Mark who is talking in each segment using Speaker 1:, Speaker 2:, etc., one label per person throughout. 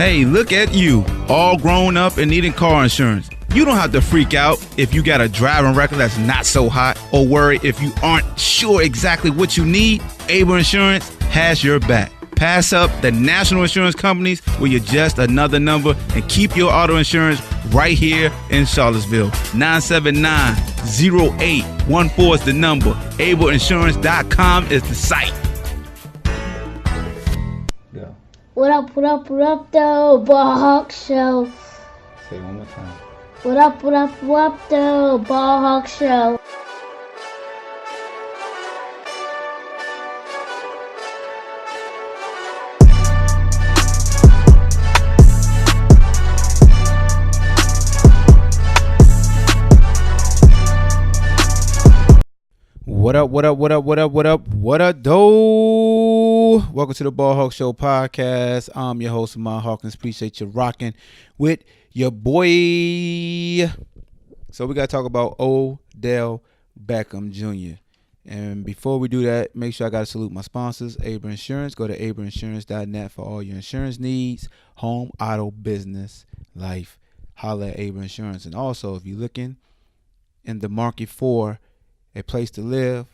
Speaker 1: Hey, look at you, all grown up and needing car insurance. You don't have to freak out if you got a driving record that's not so hot or worry if you aren't sure exactly what you need. Able Insurance has your back. Pass up the national insurance companies where you're just another number and keep your auto insurance right here in Charlottesville. 979-0814 is the number. AbleInsurance.com is the site.
Speaker 2: Go.
Speaker 3: What up, though, BallHawk Show.
Speaker 2: Say it one more time.
Speaker 3: What up, though, BallHawk Show.
Speaker 1: What up, though? Welcome to the BallHawk Show podcast. I'm your host, Ahmad Hawkins. Appreciate you rocking with your boy. So we got to talk about Odell Beckham Jr. And before we do that, make sure I got to salute my sponsors, Able Insurance. Go to ableinsurance.net for all your insurance needs, home, auto, business, life. Holla at Able Insurance. And also, if you're looking in the market for a place to live,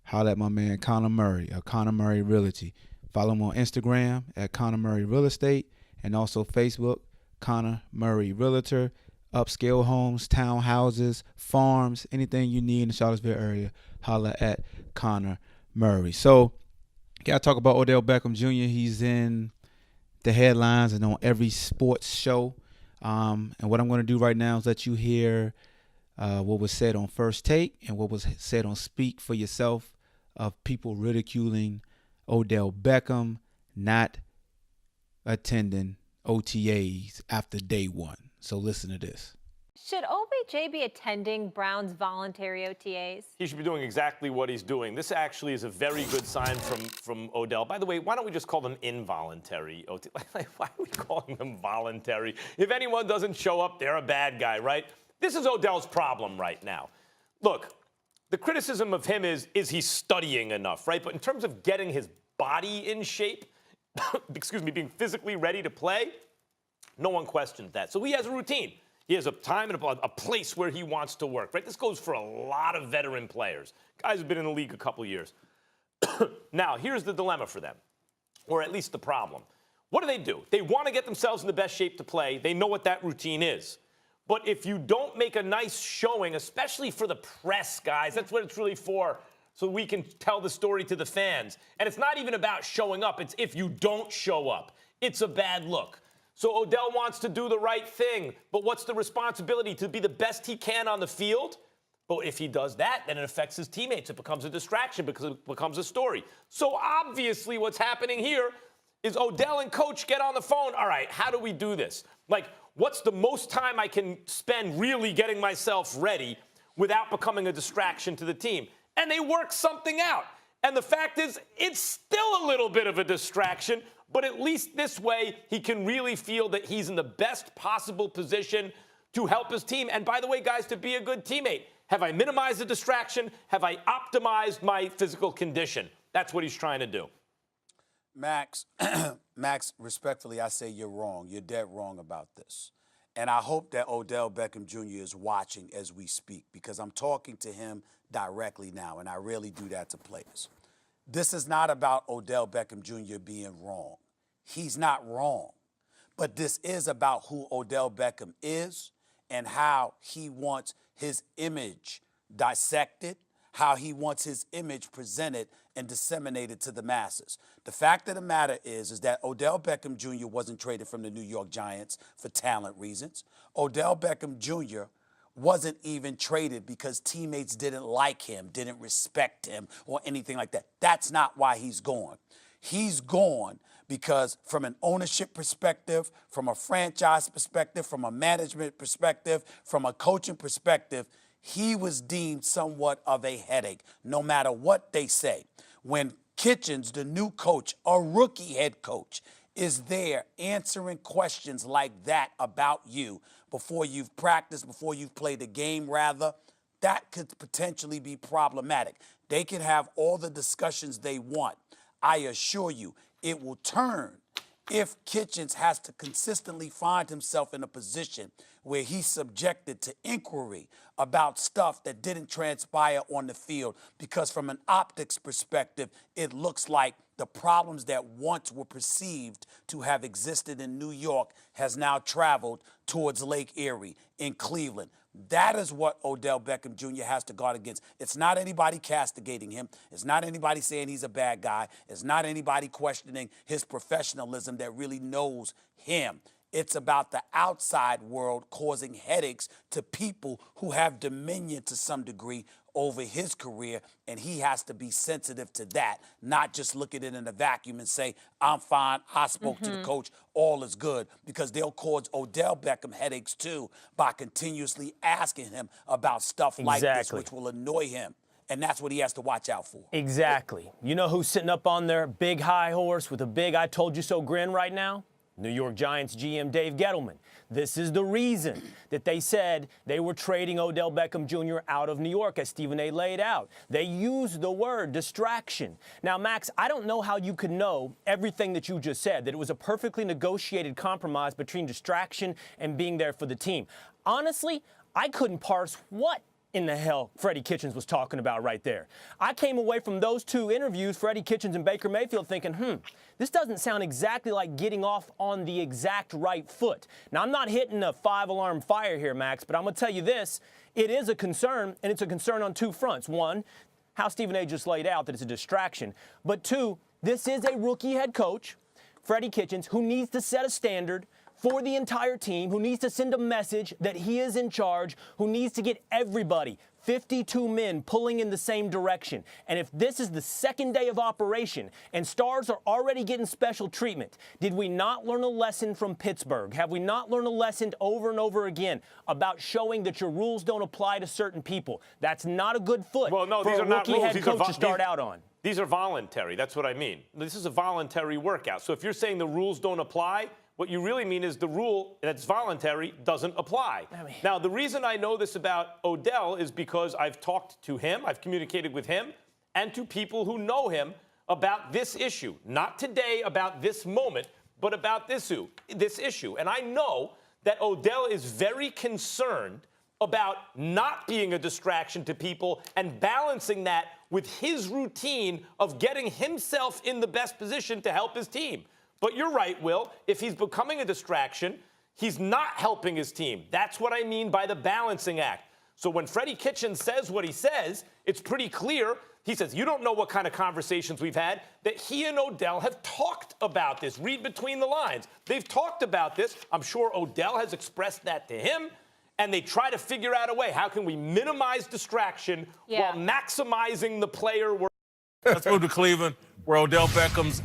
Speaker 1: holla at my man Connor Murray of Connor Murray Realty. Follow him on Instagram at Connor Murray Real Estate and also Facebook, Connor Murray Realtor. Upscale homes, townhouses, farms, anything you need in the Charlottesville area, holla at Connor Murray. So, got to talk about Odell Beckham Jr. He's in the headlines and on every sports show. And what I'm going to do right now is let you hear what was said on First Take and what was said on Speak for Yourself of people ridiculing Odell Beckham not attending OTAs after day one. So listen to this.
Speaker 4: Should OBJ be attending Brown's voluntary OTAs?
Speaker 5: He should be doing exactly what he's doing. This actually is a very good sign from Odell. By the way, why don't we just call them involuntary OTAs? Why are we calling them voluntary? If anyone doesn't show up, they're a bad guy, right? This is Odell's problem right now. Look, the criticism of him is he studying enough, right? But in terms of getting his body in shape, being physically ready to play, no one questions that. So he has a routine. He has a time and a place where he wants to work, right? This goes for a lot of veteran players. Guys have been in the league a couple years. Now, here's the dilemma for them, or at least the problem. What do? They want to get themselves in the best shape to play. They know what that routine is. But if you don't make a nice showing, especially for the press, guys, that's what it's really for, so we can tell the story to the fans. And it's not even about showing up. It's if you don't show up, it's a bad look. So Odell wants to do the right thing, but what's the responsibility? To be the best he can on the field? But if he does that, then it affects his teammates. It becomes a distraction because it becomes a story. So obviously what's happening here is Odell and coach get on the phone. All right, how do we do this? Like, what's the most time I can spend really getting myself ready without becoming a distraction to the team? And they work something out. And the fact is, it's still a little bit of a distraction, but at least this way, he can really feel that he's in the best possible position to help his team. And by the way, guys, to be a good teammate. Have I minimized the distraction? Have I optimized my physical condition? That's what he's trying to do.
Speaker 6: Max, respectfully, I say you're wrong. You're dead wrong about this. And I hope that Odell Beckham Jr. is watching as we speak, because I'm talking to him directly now, and I rarely do that to players. This is not about Odell Beckham Jr. being wrong. He's not wrong. But this is about who Odell Beckham is and how he wants his image dissected, how he wants his image presented and disseminated to the masses. The fact of the matter is that Odell Beckham Jr. wasn't traded from the New York Giants for talent reasons. Odell Beckham Jr. wasn't even traded because teammates didn't like him, didn't respect him, or anything like that. That's not why he's gone. He's gone because from an ownership perspective, from a franchise perspective, from a management perspective, from a coaching perspective, he was deemed somewhat of a headache, no matter what they say. When Kitchens, the new coach, a rookie head coach, is there answering questions like that about you before you've practiced, before you've played the game, rather, that could potentially be problematic. They can have all the discussions they want. I assure you, it will turn if Kitchens has to consistently find himself in a position where he's subjected to inquiry about stuff that didn't transpire on the field, because from an optics perspective, it looks like the problems that once were perceived to have existed in New York has now traveled towards Lake Erie in Cleveland. That is what Odell Beckham Jr. has to guard against. It's not anybody castigating him. It's not anybody saying he's a bad guy. It's not anybody questioning his professionalism that really knows him. It's about the outside world causing headaches to people who have dominion to some degree over his career, and he has to be sensitive to that, not just look at it in a vacuum and say, I'm fine, I spoke to the coach, all is good, because they'll cause Odell Beckham headaches too by continuously asking him about stuff like this, which will annoy him. And that's what he has to watch out for.
Speaker 7: Exactly. You know who's sitting up on their big high horse with a big I told you so grin right now? New York Giants GM Dave Gettleman. This is the reason that they said they were trading Odell Beckham Jr. out of New York, as Stephen A. laid out. They used the word distraction. Now, Max, I don't know how you could know everything that you just said, that it was a perfectly negotiated compromise between distraction and being there for the team. Honestly, I couldn't parse what in the hell Freddie Kitchens was talking about right there. I came away from those two interviews, Freddie Kitchens and Baker Mayfield, thinking, this doesn't sound exactly like getting off on the exact right foot. Now, I'm not hitting a 5-alarm fire here, Max, but I'm going to tell you this. It is a concern, and it's a concern on two fronts. One, how Stephen A. just laid out that it's a distraction. But two, this is a rookie head coach, Freddie Kitchens, who needs to set a standard for the entire team, who needs to send a message that he is in charge, who needs to get everybody, 52 men, pulling in the same direction. And if this is the second day of operation and stars are already getting special treatment, did we not learn a lesson from Pittsburgh? Have we not learned a lesson over and over again about showing that your rules don't apply to certain people? That's not a good foot for a rookie head coach to start out on.
Speaker 5: These are voluntary. That's what I mean. This is a voluntary workout. So if you're saying the rules don't apply, what you really mean is the rule that's voluntary doesn't apply. Now, the reason I know this about Odell is because I've talked to him, I've communicated with him, and to people who know him about this issue. Not today about this moment, but about this issue. And I know that Odell is very concerned about not being a distraction to people and balancing that with his routine of getting himself in the best position to help his team. But you're right, Will. If he's becoming a distraction, he's not helping his team. That's what I mean by the balancing act. So when Freddie Kitchens says what he says, it's pretty clear. He says, you don't know what kind of conversations we've had, that he and Odell have talked about this. Read between the lines. They've talked about this. I'm sure Odell has expressed that to him. And they try to figure out a way. How can we minimize distraction while maximizing the player?
Speaker 8: Let's move to Cleveland, where Odell Beckham's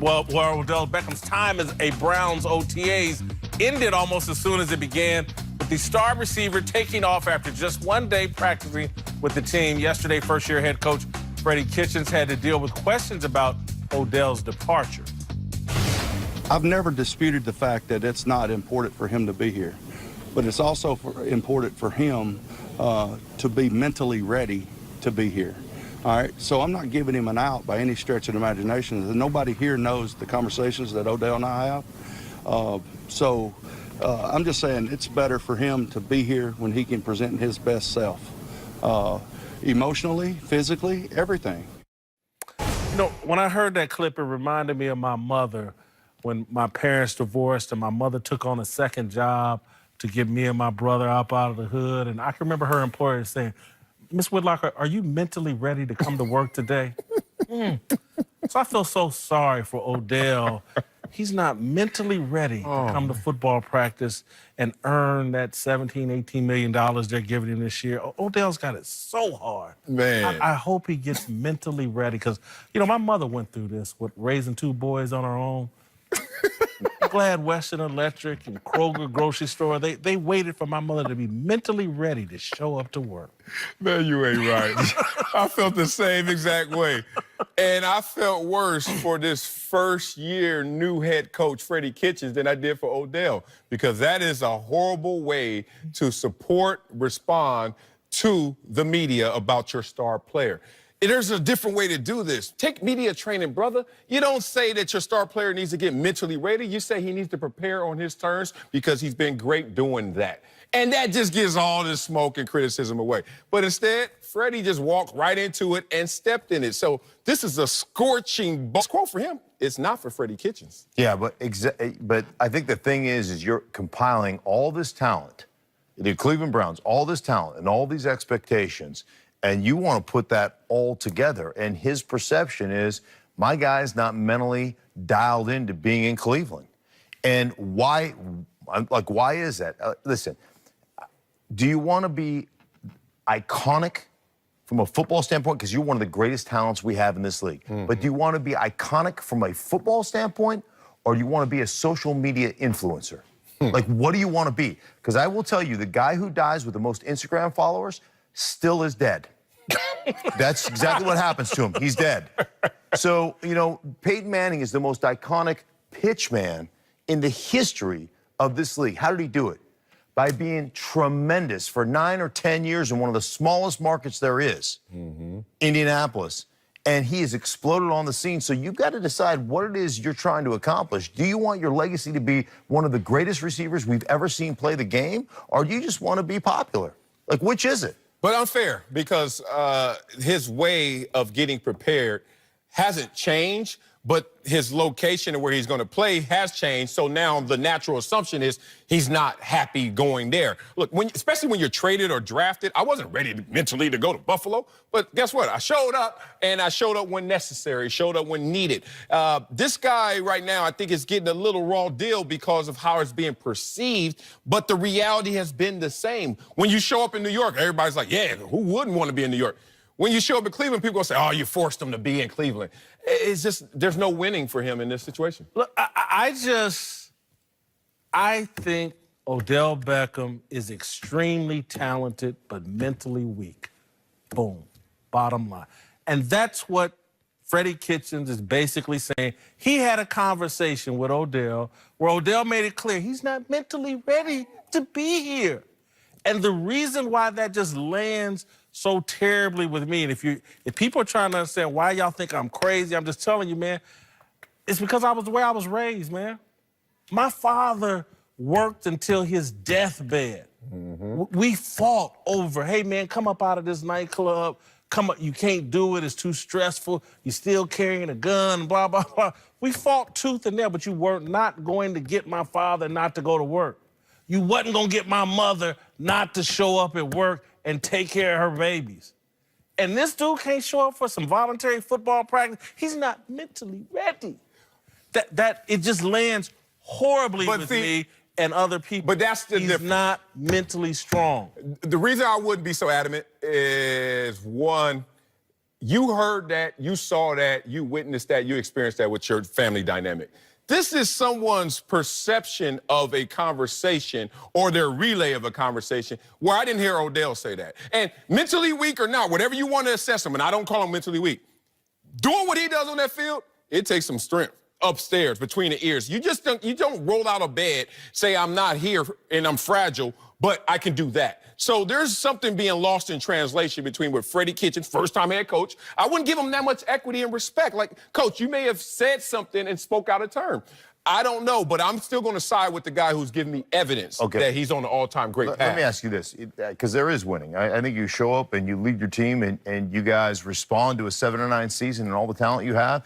Speaker 8: where Odell Beckham's time as a Browns OTAs ended almost as soon as it began, with the star receiver taking off after just one day practicing with the team. Yesterday, first-year head coach Freddie Kitchens had to deal with questions about Odell's departure.
Speaker 9: I've never disputed the fact that it's not important for him to be here, but it's also important for him to be mentally ready to be here. All right, so I'm not giving him an out by any stretch of the imagination. Nobody here knows the conversations that Odell and I have. I'm just saying it's better for him to be here when he can present his best self. Emotionally, physically, everything.
Speaker 8: You know, when I heard that clip, it reminded me of my mother when my parents divorced and my mother took on a second job to get me and my brother up out of the hood. And I can remember her employer saying, Miss Whitlock, are you mentally ready to come to work today? So I feel so sorry for Odell. He's not mentally ready to come to football practice and earn that $17, $18 million they're giving him this year. Odell's got it so hard.
Speaker 10: Man.
Speaker 8: I hope he gets mentally ready because, you know, my mother went through this with raising two boys on her own. I'm glad Western Electric and Kroger grocery store, they waited for my mother to be mentally ready to show up to work.
Speaker 10: Man, you ain't right. I felt the same exact way. And I felt worse for this first-year new head coach, Freddie Kitchens, than I did for Odell, because that is a horrible way to respond to the media about your star player. there's a different way to do this. Take media training, brother. You don't say that your star player needs to get mentally ready. You say he needs to prepare on his terms because he's been great doing that. And that just gives all this smoke and criticism away. But instead, Freddie just walked right into it and stepped in it. So this is a scorching quote for him. It's not for Freddie Kitchens.
Speaker 11: Yeah, but I think the thing is you're compiling all this talent, the Cleveland Browns, all this talent and all these expectations, and you want to put that all together. And his perception is, my guy's not mentally dialed into being in Cleveland. And why is that? Listen, do you want to be iconic from a football standpoint? Because you're one of the greatest talents we have in this league. Mm-hmm. But do you want to be iconic from a football standpoint, or do you want to be a social media influencer? Like, what do you want to be? Because I will tell you, the guy who dies with the most Instagram followers still is dead. That's exactly what happens to him. He's dead. So, you know, Peyton Manning is the most iconic pitchman in the history of this league. How did he do it? By being tremendous for 9 or 10 years in one of the smallest markets there is, Indianapolis. And he has exploded on the scene. So you've got to decide what it is you're trying to accomplish. Do you want your legacy to be one of the greatest receivers we've ever seen play the game? Or do you just want to be popular? Like, which is it?
Speaker 10: But unfair, because his way of getting prepared hasn't changed, but his location and where he's going to play has changed. So now the natural assumption is he's not happy going there. Look, especially when you're traded or drafted, I wasn't ready mentally to go to Buffalo. But guess what? I showed up, and I showed up when necessary, showed up when needed. This guy right now, I think, is getting a little raw deal because of how it's being perceived. But the reality has been the same. When you show up in New York, everybody's like, yeah, who wouldn't want to be in New York? When you show up in Cleveland, people will say, oh, you forced him to be in Cleveland. It's just, there's no winning for him in this situation.
Speaker 8: Look, I think Odell Beckham is extremely talented, but mentally weak. Boom, bottom line. And that's what Freddie Kitchens is basically saying. He had a conversation with Odell where Odell made it clear he's not mentally ready to be here. And the reason why that just lands so terribly with me, and if people are trying to understand why y'all think I'm crazy, I'm just telling you, man, it's because I was the way I was raised, man. My father worked until his deathbed. We fought over, hey, man, come up out of this nightclub. Come up, you can't do it, it's too stressful. You're still carrying a gun, blah, blah, blah. We fought tooth and nail, but you were not going to get my father not to go to work. You wasn't gonna get my mother not to show up at work and take care of her babies. And this dude can't show up for some voluntary football practice. He's not mentally ready. That it just lands horribly with me and other people.
Speaker 10: But that's the difference.
Speaker 8: He's not mentally strong.
Speaker 10: The reason I wouldn't be so adamant is, one, you heard that, you saw that, you witnessed that, you experienced that with your family dynamic. This is someone's perception of a conversation or their relay of a conversation where I didn't hear Odell say that. And mentally weak or not, whatever you want to assess him, and I don't call him mentally weak, doing what he does on that field, it takes some strength upstairs between the ears. You don't roll out of bed, say I'm not here and I'm fragile, but I can do that. So there's something being lost in translation between what Freddie Kitchens, first-time head coach, I wouldn't give him that much equity and respect. Like, Coach, you may have said something and spoke out of turn. I don't know, but I'm still going to side with the guy who's giving me evidence that he's on the all-time great path.
Speaker 11: Let me ask you this, because there is winning. I think you show up and you lead your team and you guys respond to a 7-9 season and all the talent you have.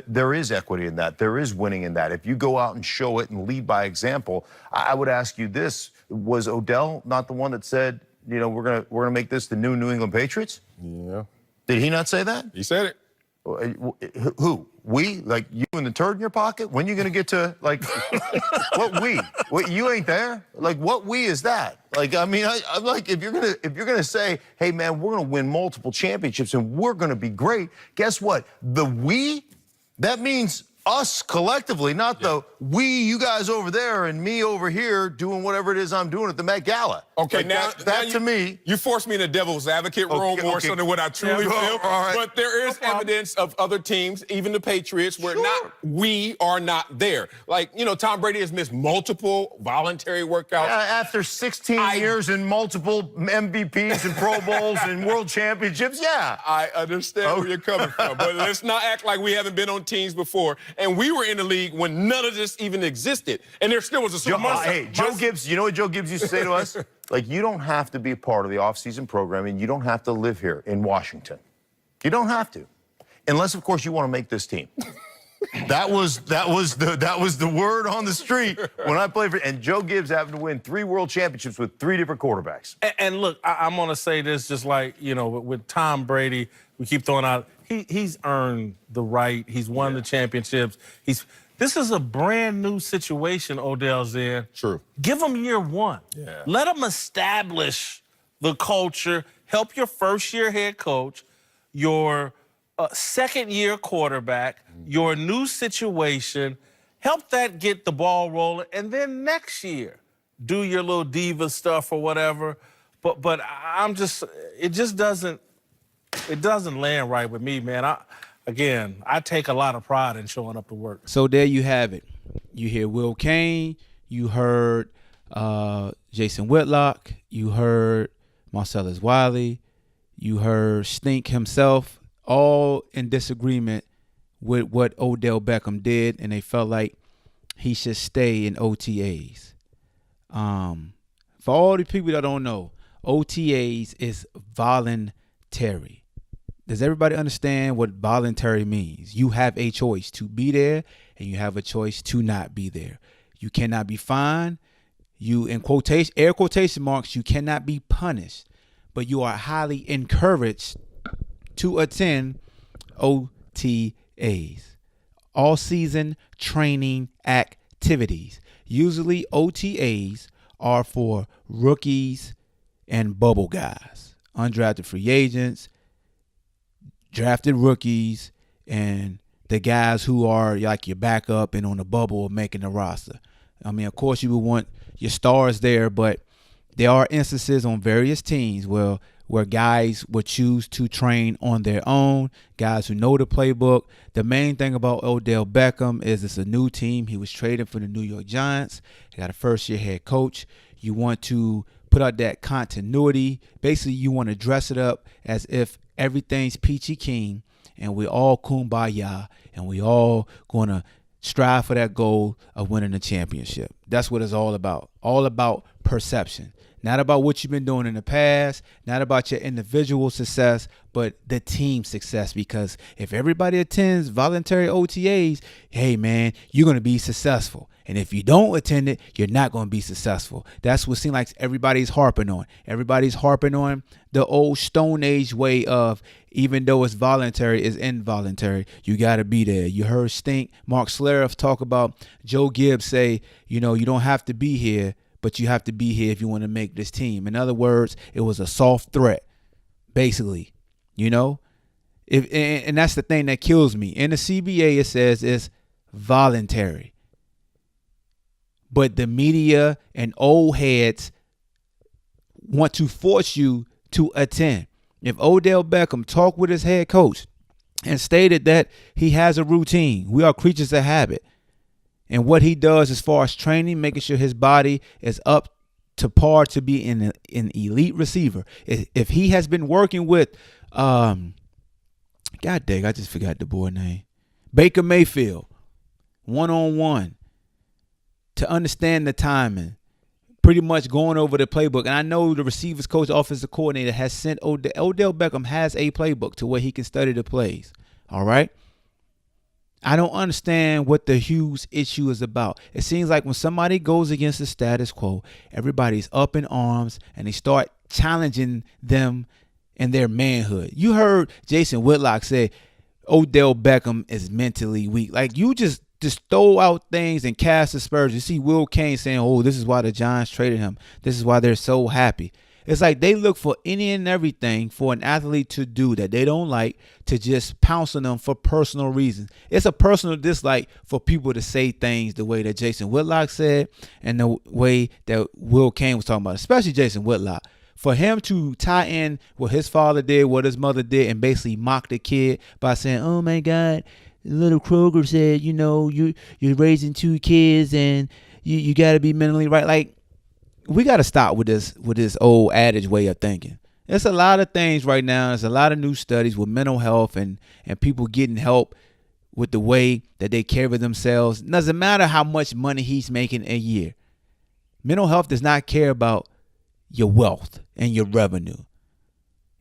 Speaker 11: There is equity in that. There is winning in that. If you go out and show it and lead by example, I would ask you this. Was Odell not the one that said, you know, we're gonna make this the new New England Patriots?
Speaker 10: Yeah.
Speaker 11: Did he not say that?
Speaker 10: He said it.
Speaker 11: Who? We? Like you and the turd in your pocket? When are you going to get to, like, what we? What, you ain't there? Like, what we is that? Like, I mean, I'm like, if you're gonna say, hey, man, we're going to win multiple championships and we're going to be great, guess what? The we, that means us collectively, not you guys over there and me over here doing whatever it is I'm doing at the Met Gala.
Speaker 10: Okay,
Speaker 11: Like
Speaker 10: now
Speaker 11: to me,
Speaker 10: you forced me in a devil's advocate role more so than what I truly feel.
Speaker 11: All right.
Speaker 10: But there is evidence of other teams, even the Patriots, where we are not there. Like, Tom Brady has missed multiple voluntary workouts.
Speaker 11: After 16 years and multiple MVPs and Pro Bowls and World Championships,
Speaker 10: I understand where you're coming from, but let's not act like we haven't been on teams before. And we were in the league when none of this even existed, and there still was a
Speaker 11: Joe Gibbs, you know what Joe Gibbs used to say to us? Like, you don't have to be a part of the offseason programming. You don't have to live here in Washington. You don't have to, unless, of course, you want to make this team. That was the word on the street when I played for. And Joe Gibbs happened to win 3 world championships with 3 different quarterbacks.
Speaker 8: And look, I'm gonna say this, just like with Tom Brady, we keep throwing out. He's earned the right. He's won the championships. This is a brand new situation Odell's in.
Speaker 10: True.
Speaker 8: Give him year 1.
Speaker 10: Yeah.
Speaker 8: Let him establish the culture. Help your first-year head coach, your second-year quarterback, your new situation. Help that get the ball rolling, and then next year, do your little diva stuff or whatever. But it just doesn't land right with me, man. I take a lot of pride in showing up to work.
Speaker 1: So there you have it. You hear Will Kane. You heard Jason Whitlock. You heard Marcellus Wiley. You heard Stink himself, all in disagreement with what Odell Beckham did, and they felt like he should stay in OTAs. For all the people that don't know, OTAs is voluntary. Does everybody understand what voluntary means? You have a choice to be there, and you have a choice to not be there. You cannot be fined. You, in quotation, air quotation marks, you cannot be punished, but you are highly encouraged to attend OTAs, all season training activities. Usually OTAs are for rookies and bubble guys, undrafted free agents, drafted rookies, and the guys who are like your backup and on the bubble of making the roster. I mean, of course, you would want your stars there, but there are instances on various teams where guys would choose to train on their own, guys who know the playbook. The main thing about Odell Beckham is it's a new team. He was traded for the New York Giants. He got a first-year head coach. You want to put out that continuity. Basically, you want to dress it up as if everything's peachy keen and we all kumbaya and we all going to strive for that goal of winning the championship. That's what it's all about perception. Not about what you've been doing in the past, not about your individual success, but the team success. Because if everybody attends voluntary OTAs, hey, man, you're going to be successful. And if you don't attend it, you're not going to be successful. That's what seems like everybody's harping on. Everybody's harping on the old Stone Age way of, even though it's voluntary, it's involuntary. You got to be there. You heard Stink, Mark Schlereth talk about Joe Gibbs say, you don't have to be here, but you have to be here if you want to make this team. In other words, it was a soft threat, basically, and that's the thing that kills me. In the CBA, it says it's voluntary. But the media and old heads want to force you to attend. If Odell Beckham talked with his head coach and stated that he has a routine, we are creatures of habit, and what he does as far as training, making sure his body is up to par to be an elite receiver. If he has been working with, God dang, I just forgot the boy name, Baker Mayfield, one-on-one, to understand the timing, pretty much going over the playbook. And I know the receivers coach, offensive coordinator has sent Odell Beckham has a playbook to where he can study the plays. All right. I don't understand what the huge issue is about. It seems like when somebody goes against the status quo, everybody's up in arms and they start challenging them in their manhood. You heard Jason Whitlock say Odell Beckham is mentally weak. Like, you just throw out things and cast aspersions. You see Will Kane saying, oh, this is why the Giants traded him. This is why they're so happy. It's like they look for any and everything for an athlete to do that they don't like, to just pounce on them for personal reasons. It's a personal dislike for people to say things the way that Jason Whitlock said and the way that Will Kane was talking about, especially Jason Whitlock. For him to tie in what his father did, what his mother did, and basically mock the kid by saying, "Oh my God, little Kroger said, you know, you're raising 2 kids and you got to be mentally right." Like, we got to stop with this old adage way of thinking. There's a lot of things right now. There's a lot of new studies with mental health and people getting help with the way that they care for themselves. It doesn't matter how much money he's making a year. Mental health does not care about your wealth and your revenue.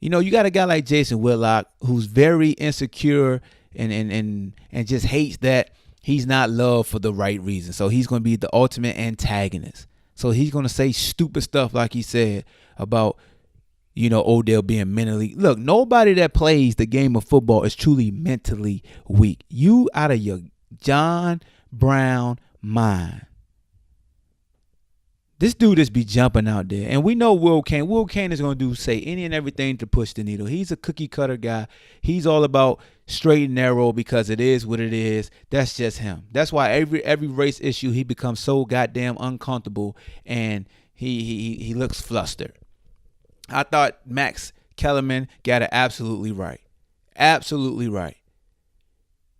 Speaker 1: You know, you got a guy like Jason Whitlock who's very insecure and just hates that he's not loved for the right reason. So he's going to be the ultimate antagonist. So he's going to say stupid stuff like he said about, you know, Odell being mentally. Look, nobody that plays the game of football is truly mentally weak. You out of your John Brown mind. This dude just be jumping out there. And we know Will Kane. Will Kane is going to say any and everything to push the needle. He's a cookie cutter guy. He's all about straight and narrow because it is what it is. That's just him. That's why every race issue he becomes so goddamn uncomfortable and he looks flustered. I thought Max Kellerman got it absolutely right. Absolutely right.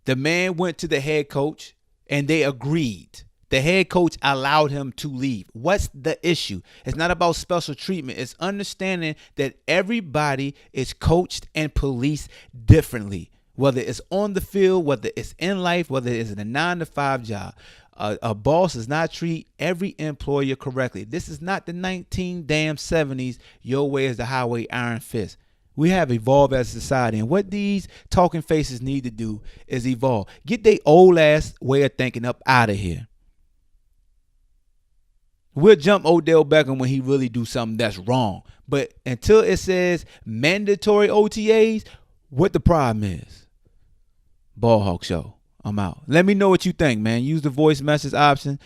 Speaker 1: The man went to the head coach and they agreed. The head coach allowed him to leave. What's the issue? It's not about special treatment. It's understanding that everybody is coached and policed differently, whether it's on the field, whether it's in life, whether it's in a 9-to-5 job. A boss does not treat every employer correctly. This is not the 1970s. Your way is the highway, iron fist. We have evolved as a society, and what these talking faces need to do is evolve. Get their old ass way of thinking up out of here. We'll jump Odell Beckham when he really do something that's wrong. But until it says mandatory OTAs, what the problem is? BallHawk Show. I'm out. Let me know what you think, man. Use the voice message option,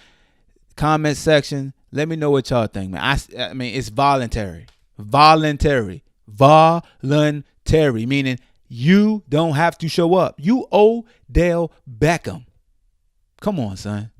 Speaker 1: comment section. Let me know what y'all think, man. I mean, it's voluntary. Voluntary. Voluntary, meaning you don't have to show up. You Odell Beckham. Come on, son.